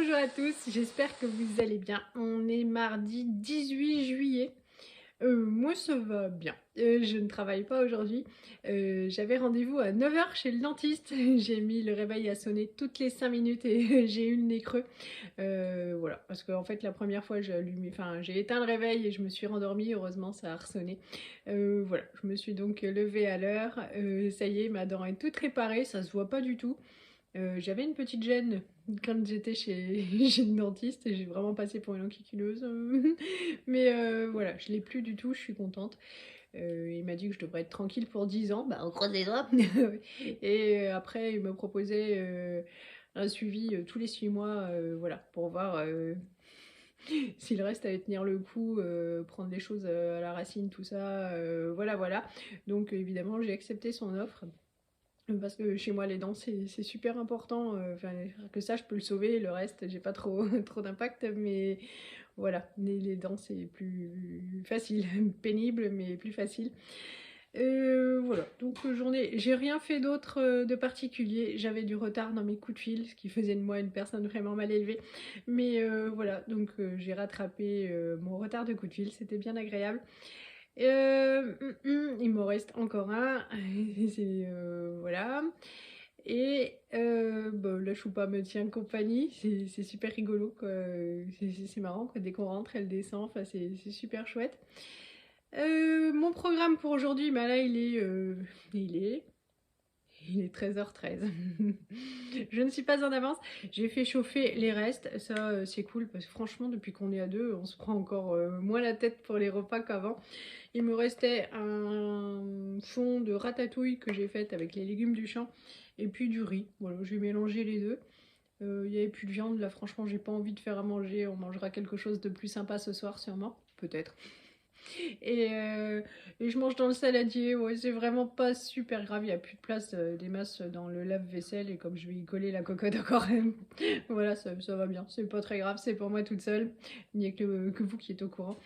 Bonjour à tous, j'espère que vous allez bien. On est mardi 18 juillet. Moi ça va bien. Je ne travaille pas aujourd'hui. J'avais rendez-vous à 9 h chez le dentiste. J'ai mis le réveil à sonner toutes les 5 minutes et j'ai eu le nez creux. Voilà, parce qu'en fait la première fois j'ai éteint le réveil et je me suis rendormie. Heureusement ça a ressonné. Voilà, je me suis donc levée à l'heure. Ça y est, ma dent est toute réparée, ça se voit pas du tout. J'avais une petite gêne quand j'étais chez le dentiste et j'ai vraiment passé pour une enquiculeuse. Mais voilà, je l'ai plus du tout, je suis contente. Il m'a dit que je devrais être tranquille pour 10 ans, bah on croise les doigts. Et après, il me proposait un suivi tous les 6 mois, voilà, pour voir si le reste allait tenir le coup, prendre les choses à la racine, tout ça, voilà, voilà. Donc évidemment, j'ai accepté son offre. Parce que chez moi, les dents, c'est super important. Que ça, je peux le sauver. Le reste, j'ai pas trop, trop d'impact. Mais voilà, les dents, c'est plus facile. Pénible, mais plus facile. Voilà, donc j'ai rien fait d'autre de particulier. J'avais du retard dans mes coups de fil, ce qui faisait de moi une personne vraiment mal élevée. Mais voilà, donc j'ai rattrapé mon retard de coups de fil. C'était bien agréable. Il m'en reste encore un. C'est voilà. Et bah, la choupa me tient compagnie. C'est super rigolo, quoi. C'est marrant, quoi. Dès qu'on rentre, elle descend. Enfin, c'est super chouette. Mon programme pour aujourd'hui, bah là, il est 13h13. Je ne suis pas en avance. J'ai fait chauffer les restes. Ça, c'est cool parce que franchement, depuis qu'on est à deux, on se prend encore moins la tête pour les repas qu'avant. Il me restait un fond de ratatouille que j'ai fait avec les légumes du champ et puis du riz. Voilà, j'ai mélangé les deux. Il n'y avait plus de viande. Là, franchement, j'ai pas envie de faire à manger. On mangera quelque chose de plus sympa ce soir, sûrement. Peut-être. Et, euh, et je mange dans le saladier, ouais, c'est vraiment pas super grave, il n'y a plus de place des masses dans le lave-vaisselle et comme je vais y coller la cocotte encore, voilà, ça va bien, c'est pas très grave, c'est pour moi toute seule, il n'y a que vous qui êtes au courant.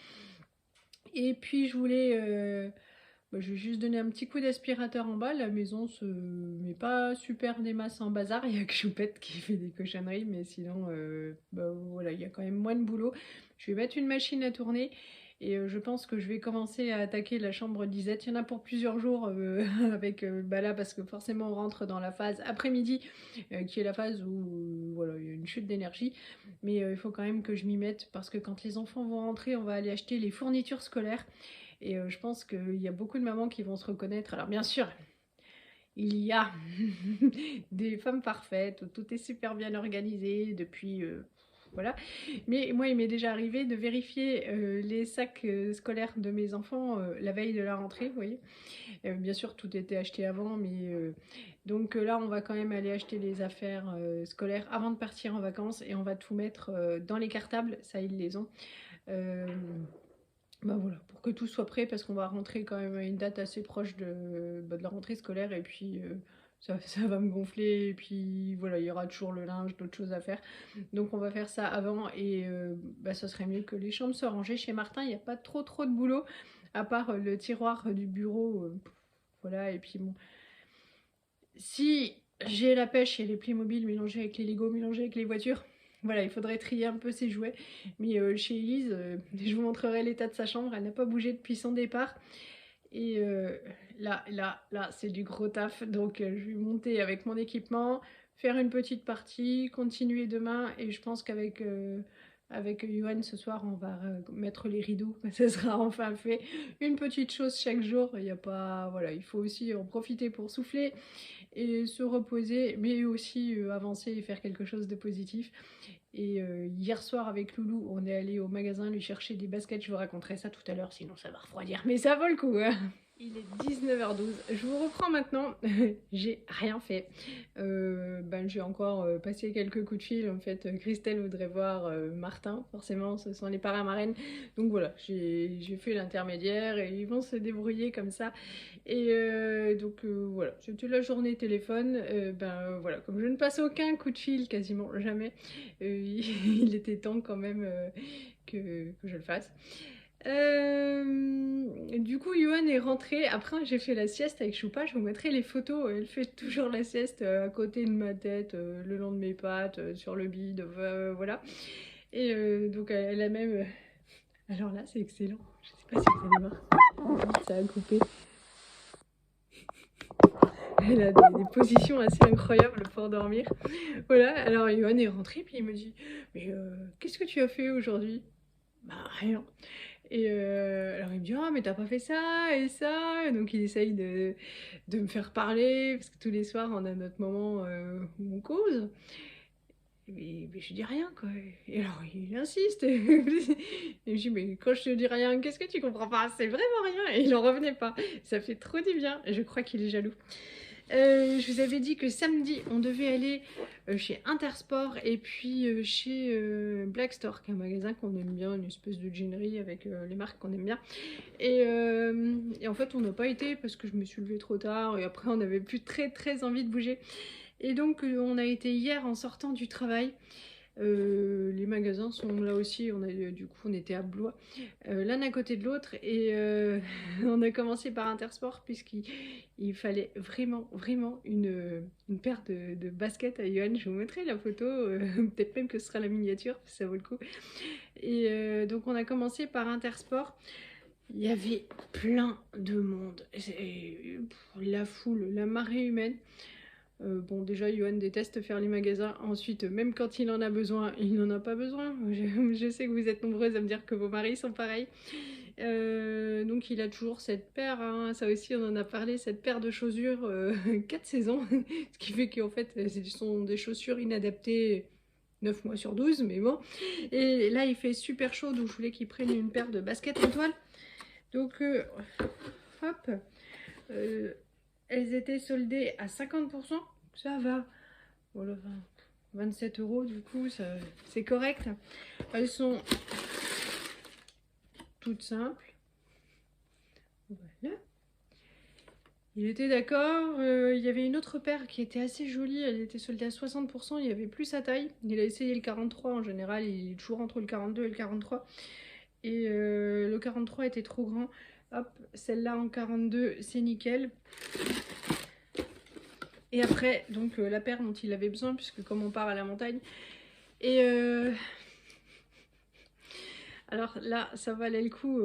Et puis je vais juste donner un petit coup d'aspirateur en bas, la maison se met pas super des masses en bazar, il y a que Choupette qui fait des cochonneries, mais sinon, bah, voilà, il y a quand même moins de boulot. Je vais mettre une machine à tourner. Et je pense que je vais commencer à attaquer la chambre d'Isette. Il y en a pour plusieurs jours avec bah là parce que forcément on rentre dans la phase après-midi qui est la phase où voilà, il y a une chute d'énergie. Mais il faut quand même que je m'y mette parce que quand les enfants vont rentrer, on va aller acheter les fournitures scolaires. Et je pense qu'il y a beaucoup de mamans qui vont se reconnaître. Alors bien sûr, il y a des femmes parfaites où tout est super bien organisé depuis voilà. Mais moi, il m'est déjà arrivé de vérifier les sacs scolaires de mes enfants la veille de la rentrée, vous voyez. Bien sûr, tout était acheté avant, mais donc là, on va quand même aller acheter les affaires scolaires avant de partir en vacances et on va tout mettre dans les cartables, ça ils les ont. Euh, Bah voilà, pour que tout soit prêt parce qu'on va rentrer quand même à une date assez proche de la rentrée scolaire et puis ça va me gonfler et puis voilà, il y aura toujours le linge, d'autres choses à faire. Donc on va faire ça avant et bah, ça serait mieux que les chambres soient rangées. Chez Martin, il n'y a pas trop de boulot à part le tiroir du bureau. Voilà, et puis bon, si j'ai la pêche et les Playmobil mélangés avec les Lego, mélangés avec les voitures, voilà, il faudrait trier un peu ses jouets. Mais chez Elise, je vous montrerai l'état de sa chambre. Elle n'a pas bougé depuis son départ. Et là, c'est du gros taf. Donc, je vais monter avec mon équipement, faire une petite partie, continuer demain. Et je pense avec Yoann ce soir, on va mettre les rideaux. Ça sera enfin fait. Une petite chose chaque jour. Il y a pas, voilà, il faut aussi en profiter pour souffler et se reposer, mais aussi avancer et faire quelque chose de positif. Et hier soir avec Loulou, on est allé au magasin lui chercher des baskets. Je vous raconterai ça tout à l'heure, sinon ça va refroidir. Mais ça vaut le coup, hein. Il est 19h12. Je vous reprends maintenant. J'ai rien fait. J'ai encore passé quelques coups de fil. En fait, Christelle voudrait voir Martin. Forcément, ce sont les parrains marraines. Donc voilà, j'ai fait l'intermédiaire et ils vont se débrouiller comme ça. Et voilà, c'était la journée téléphone. Voilà, comme je ne passe aucun coup de fil, quasiment jamais, il était temps quand même que je le fasse. Du coup, Johan est rentré. Après, j'ai fait la sieste avec Choupa. Je vous mettrai les photos. Elle fait toujours la sieste à côté de ma tête, le long de mes pattes, sur le bide, voilà. Et donc, elle a même... Alors là, c'est excellent. Je sais pas si vous allez voir. Ça a coupé. Elle a des positions assez incroyables pour dormir. Voilà, alors Johan est rentré, puis il me dit « Mais qu'est-ce que tu as fait aujourd'hui ?» Bah rien. Et alors il me dit « Ah mais t'as pas fait ça et ça ?» Donc il essaye de me faire parler, parce que tous les soirs on a notre moment où on cause. Mais je dis rien quoi. Et alors il insiste. Et je dis mais quand je te dis rien, qu'est-ce que tu comprends pas? C'est vraiment rien. Et il en revenait pas. Ça fait trop du bien. Et je crois qu'il est jaloux. Je vous avais dit que samedi, on devait aller chez Intersport et puis chez Black Store, qui est un magasin qu'on aime bien, une espèce de jeanerie avec les marques qu'on aime bien. Et en fait, on n'a pas été parce que je me suis levée trop tard et après, on n'avait plus très envie de bouger. Et donc, on a été hier en sortant du travail. Les magasins sont là aussi, du coup on était à Blois, l'un à côté de l'autre et on a commencé par Intersport puisqu'il fallait vraiment une paire de baskets à Johan. Je vous mettrai la photo, peut-être même que ce sera la miniature, ça vaut le coup. Et donc on a commencé par Intersport. Il y avait plein de monde, la foule, la marée humaine. Bon, déjà, Johan déteste faire les magasins. Ensuite, même quand il en a besoin, il n'en a pas besoin. Je sais que vous êtes nombreuses à me dire que vos maris sont pareils. Donc, il a toujours cette paire, hein, ça aussi, on en a parlé, cette paire de chaussures 4 saisons. Ce qui fait qu'en fait, ce sont des chaussures inadaptées 9 mois sur 12, mais bon. Et là, il fait super chaud, donc je voulais qu'il prenne une paire de baskets en toile. Donc, hop. Elles étaient soldées à 50%. Ça va. Voilà, 27 € du coup, c'est correct. Elles sont toutes simples. Voilà. Il était d'accord. Il y avait une autre paire qui était assez jolie. Elle était soldée à 60%. Il y avait plus sa taille. Il a essayé le 43. En général, il est toujours entre le 42 et le 43. Et le 43 était trop grand. Hop, celle-là en 42, c'est nickel. Et après, donc la paire dont il avait besoin, puisque comme on part à la montagne. Et alors là, ça valait le coup.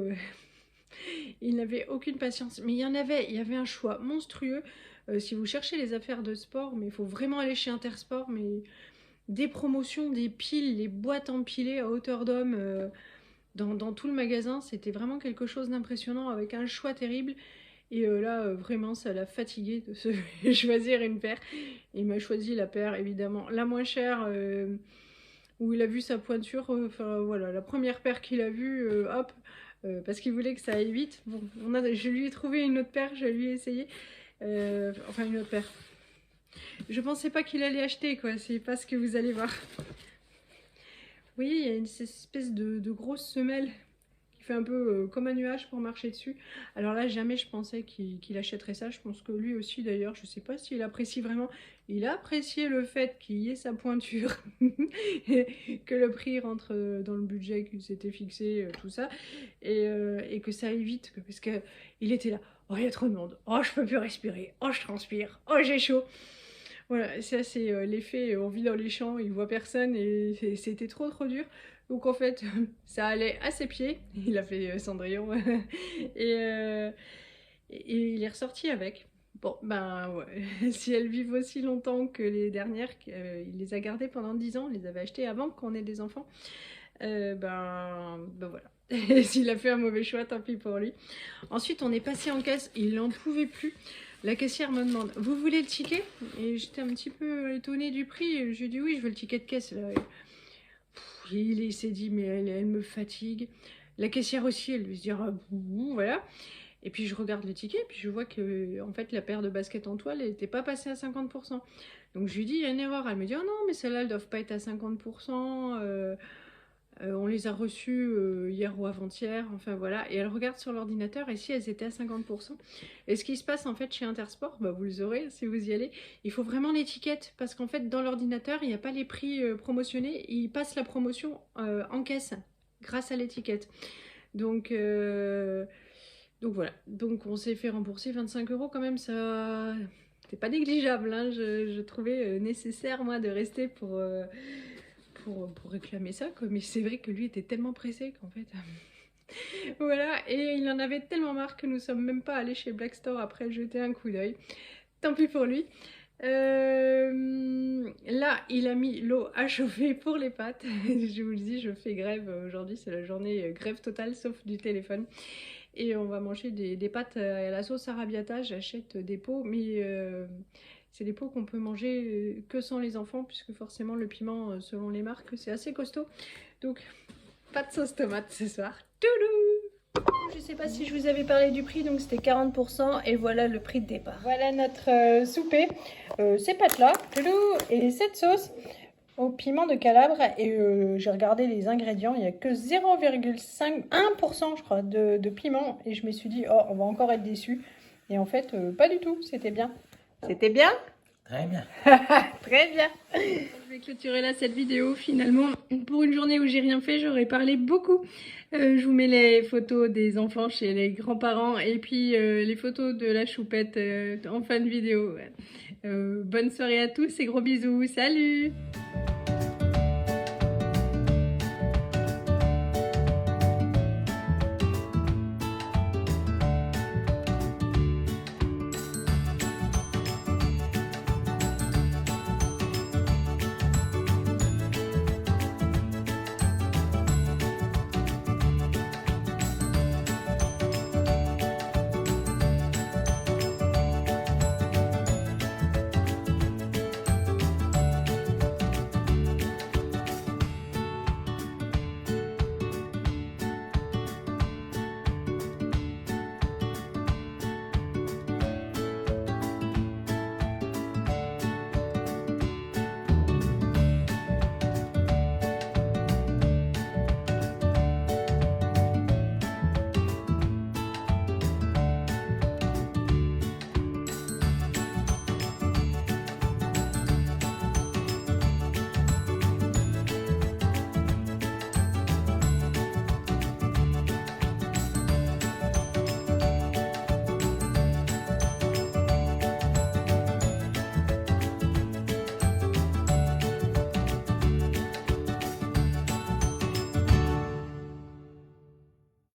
Il n'avait aucune patience. Mais il y avait un choix monstrueux. Si vous cherchez les affaires de sport, mais il faut vraiment aller chez Intersport, mais des promotions, des piles, les boîtes empilées à hauteur d'homme dans tout le magasin, c'était vraiment quelque chose d'impressionnant avec un choix terrible. Et là, vraiment, ça l'a fatigué de se choisir une paire. Il m'a choisi la paire, évidemment, la moins chère, où il a vu sa pointure. Enfin, voilà, la première paire qu'il a vue, hop, parce qu'il voulait que ça aille vite. Bon, je lui ai trouvé une autre paire, je lui ai essayé. Enfin, une autre paire. Je pensais pas qu'il allait acheter, quoi. C'est pas ce que vous allez voir. Vous voyez, il y a une espèce de grosse semelle fait un peu comme un nuage pour marcher dessus. Alors là, jamais je pensais qu'il achèterait ça. Je pense que lui aussi, d'ailleurs, je sais pas s'il apprécie vraiment. Il a apprécié le fait qu'il y ait sa pointure, que le prix rentre dans le budget qu'il s'était fixé, tout ça, et que ça aille vite, parce qu'il était là. Oh, il y a trop de monde. Oh, je peux plus respirer. Oh, je transpire. Oh, j'ai chaud. Voilà, ça c'est l'effet, on vit dans les champs, il voit personne et c'était trop dur. Donc en fait, ça allait à ses pieds, il a fait Cendrillon, et, et il est ressorti avec. Bon, ben ouais, si elles vivent aussi longtemps que les dernières, il les a gardées pendant 10 ans, il les avait achetées avant qu'on ait des enfants, ben voilà. S'il a fait un mauvais choix, tant pis pour lui. Ensuite, on est passé en caisse, il n'en pouvait plus. La caissière me demande, vous voulez le ticket? Et j'étais un petit peu étonnée du prix. Je lui ai dit oui, je veux le ticket de caisse. Là. Il s'est dit, mais elle me fatigue. La caissière aussi, elle lui se dit, ah, voilà. Et puis je regarde le ticket, puis je vois que en fait la paire de baskets en toile n'était pas passée à 50%. Donc je lui dis, il y a une erreur. Elle me dit, oh non, mais celles-là, elles ne doivent pas être à 50%. On les a reçues hier ou avant-hier, enfin voilà, et elle regarde sur l'ordinateur et si elles étaient à 50%. Et ce qui se passe en fait chez Intersport, bah vous le aurez si vous y allez, il faut vraiment l'étiquette, parce qu'en fait dans l'ordinateur, il n'y a pas les prix promotionnés, ils passent la promotion en caisse grâce à l'étiquette. Donc voilà, donc on s'est fait rembourser 25 € quand même, ça c'est pas négligeable, hein. Je trouvais nécessaire moi de rester pour réclamer ça, quoi. Mais c'est vrai que lui était tellement pressé qu'en fait voilà, et il en avait tellement marre que nous sommes même pas allés chez Black Store après jeter un coup d'œil. Tant pis pour lui. Là, il a mis l'eau à chauffer pour les pâtes. Je vous le dis, je fais grève. Aujourd'hui, c'est la journée grève totale, sauf du téléphone. Et on va manger des pâtes à la sauce arrabbiata. J'achète des pots, mais c'est des pots qu'on peut manger que sans les enfants, puisque forcément le piment, selon les marques, c'est assez costaud. Donc, pas de sauce tomate ce soir. Toulou! Je sais pas si je vous avais parlé du prix, donc c'était 40% et voilà le prix de départ. Voilà notre souper. Ces pâtes-là, et cette sauce au piment de Calabre. Et j'ai regardé les ingrédients, il n'y a que 0,1% je crois de piment. Et je me suis dit, oh, on va encore être déçus. Et en fait, pas du tout, c'était bien. C'était bien? Très bien. Très bien. Je vais clôturer là cette vidéo. Finalement, pour une journée où j'ai rien fait, j'aurais parlé beaucoup. Je vous mets les photos des enfants chez les grands-parents et puis les photos de la choupette en fin de vidéo. Bonne soirée à tous et gros bisous. Salut!